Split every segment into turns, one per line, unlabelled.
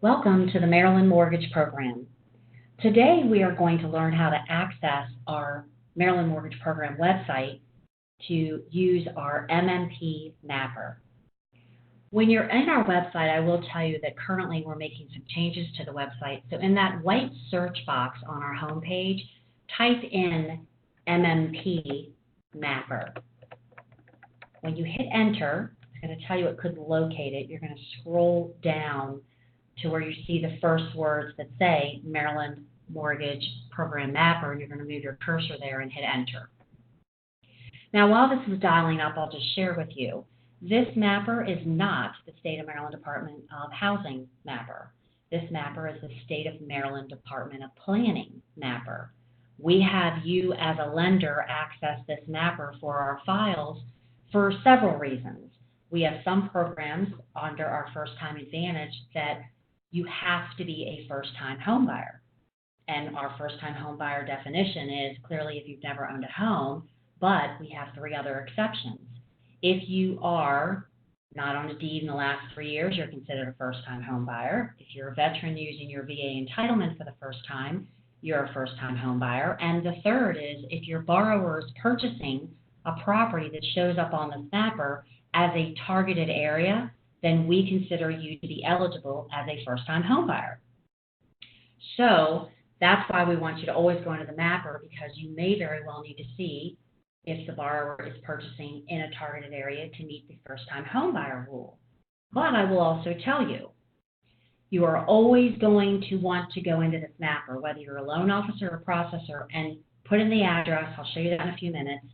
Welcome to the Maryland Mortgage Program. Today we are going to learn how to access our Maryland Mortgage Program website to use our MMP Mapper. When you're in our website, I will tell you that currently we're making some changes to the website. So in that white search box on our homepage, type in MMP Mapper. When you hit enter, it's going to tell you it could locate it. You're going to scroll down to where you see the first words that say Maryland Mortgage Program Mapper, and you're going to move your cursor there and hit enter. Now, while this is dialing up, I'll just share with you, this mapper is not the State of Maryland Department of Housing mapper. This mapper is the State of Maryland Department of Planning mapper. We have you as a lender access this mapper for our files for several reasons. We have some programs under our First Time Advantage that you have to be a first-time homebuyer. And our first-time homebuyer definition is clearly if you've never owned a home, but we have three other exceptions. If you are not on a deed in the last 3 years, you're considered a first-time homebuyer. If you're a veteran using your VA entitlement for the first time, you're a first-time homebuyer. And the third is if your borrower is purchasing a property that shows up on the mapper as a targeted area, then we consider you to be eligible as a first-time homebuyer. So that's why we want you to always go into the mapper, because you may very well need to see if the borrower is purchasing in a targeted area to meet the first-time homebuyer rule. But I will also tell you, you are always going to want to go into this mapper, whether you're a loan officer or processor, and put in the address. I'll show you that in a few minutes.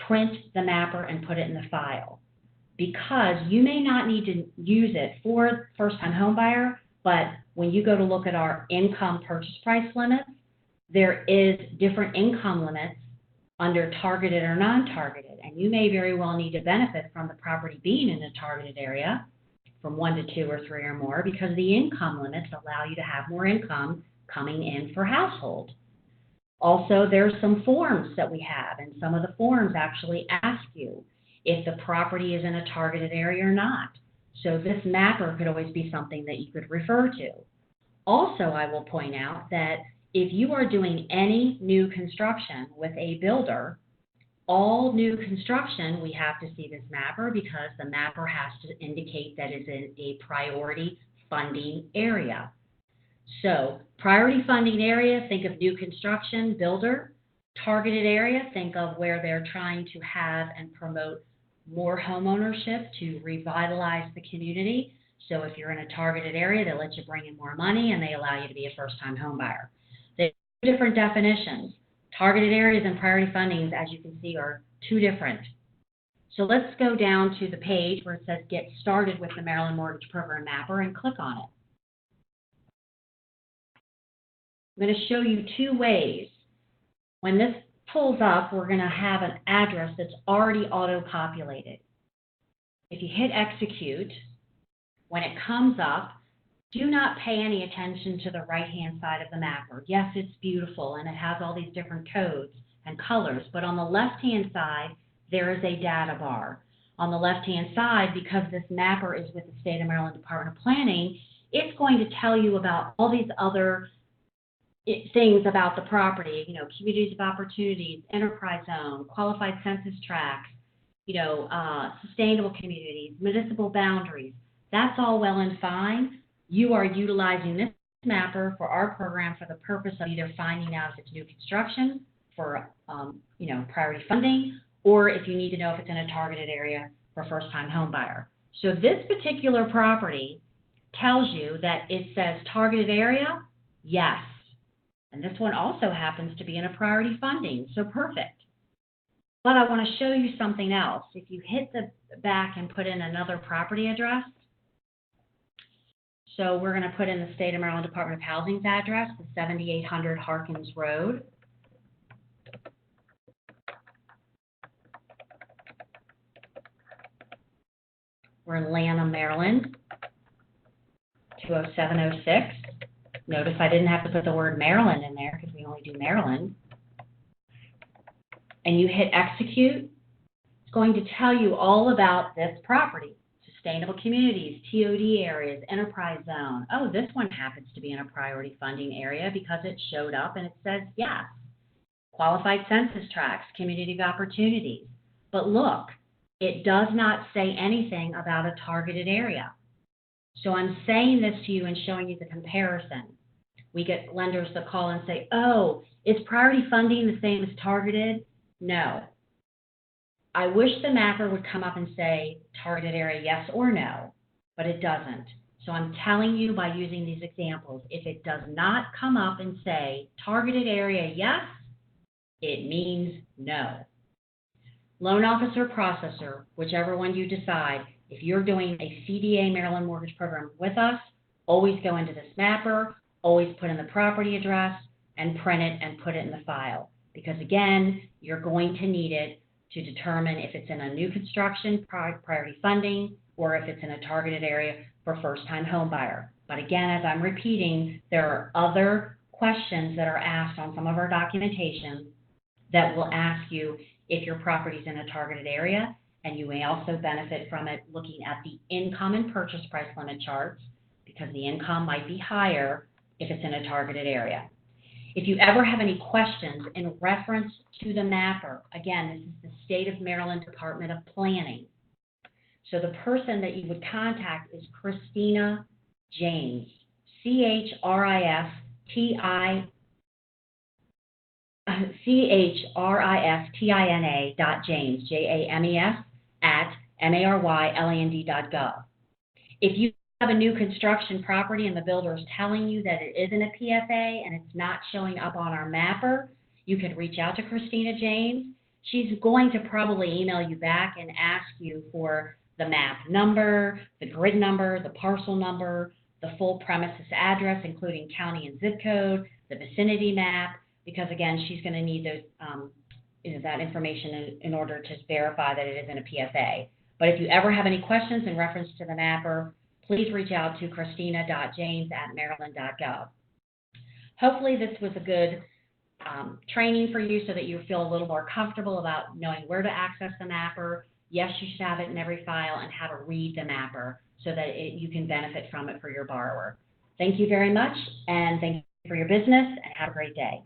Print the mapper and put it in the file, because you may not need to use it for first-time homebuyer, but when you go to look at our income purchase price limits, there is different income limits under targeted or non-targeted, and you may very well need to benefit from the property being in a targeted area from 1 to 2 or 3 or more, because the income limits allow you to have more income coming in for household. Also, there's some forms that we have, and some of the forms actually ask you if the property is in a targeted area or not. So this mapper could always be something that you could refer to. Also, I will point out that if you are doing any new construction with a builder, all new construction, we have to see this mapper, because the mapper has to indicate that it's in a priority funding area. So priority funding area, think of new construction, builder. Targeted area, think of where they're trying to have and promote more home ownership to revitalize the community. So if you're in a targeted area, they let you bring in more money and they allow you to be a first-time home buyer. There's different definitions. Targeted areas and priority fundings, as you can see, are two different. So let's go down to the page where it says Get Started with the Maryland Mortgage Program Mapper and click on it. I'm going to show you two ways. When this pulls up, we're going to have an address that's already auto-populated. If you hit execute, when it comes up, do not pay any attention to the right-hand side of the mapper. Yes, it's beautiful and it has all these different codes and colors, but on the left-hand side, there is a data bar. On the left-hand side, because this mapper is with the State of Maryland Department of Planning, it's going to tell you about all these other things about the property, communities of opportunities, enterprise zone, qualified census tracts, sustainable communities, municipal boundaries. That's all well and fine. You are utilizing this mapper for our program for the purpose of either finding out if it's new construction for, priority funding, or if you need to know if it's in a targeted area for first-time home buyer. So this particular property tells you that it says targeted area, yes. And this one also happens to be in a priority funding, so perfect. But I want to show you something else. If you hit the back and put in another property address, so we're going to put in the State of Maryland Department of Housing's address, the 7800 Harkins Road. We're in Lanham, Maryland, 20706. Notice I didn't have to put the word Maryland in there because we only do Maryland. And you hit execute, it's going to tell you all about this property. It's sustainable communities, TOD areas, enterprise zone. Oh, this one happens to be in a priority funding area because it showed up and it says yes. Qualified census tracts, community of opportunities. But look, it does not say anything about a targeted area. So I'm saying this to you and showing you the comparison. We get lenders that call and say, oh, is priority funding the same as targeted? No. I wish the mapper would come up and say targeted area yes or no, but it doesn't. So I'm telling you by using these examples, if it does not come up and say targeted area yes, it means no. Loan officer, processor, whichever one you decide, if you're doing a CDA Maryland Mortgage Program with us, always go into this mapper, always put in the property address, and print it and put it in the file. Because again, you're going to need it to determine if it's in a new construction priority funding or if it's in a targeted area for first-time home buyer. But again, as I'm repeating, there are other questions that are asked on some of our documentation that will ask you if your property's in a targeted area, and you may also benefit from it looking at the income and purchase price limit charts because the income might be higher if it's in a targeted area. If you ever have any questions in reference to the mapper, again, this is the State of Maryland Department of Planning. So the person that you would contact is Christina James, CHRISTINA.James, JAMES, at MARYLAND.gov. If you have a new construction property and the builder is telling you that it isn't a PFA and it's not showing up on our mapper, you can reach out to Christina James. She's going to probably email you back and ask you for the map number, the grid number, the parcel number, the full premises address, including county and zip code, the vicinity map, because again, she's going to need those, that information in order to verify that it isn't a PFA. But if you ever have any questions in reference to the mapper, please reach out to christina.james@maryland.gov. Hopefully this was a good training for you so that you feel a little more comfortable about knowing where to access the mapper. Yes, you should have it in every file, and how to read the mapper so that you can benefit from it for your borrower. Thank you very much, and thank you for your business, and have a great day.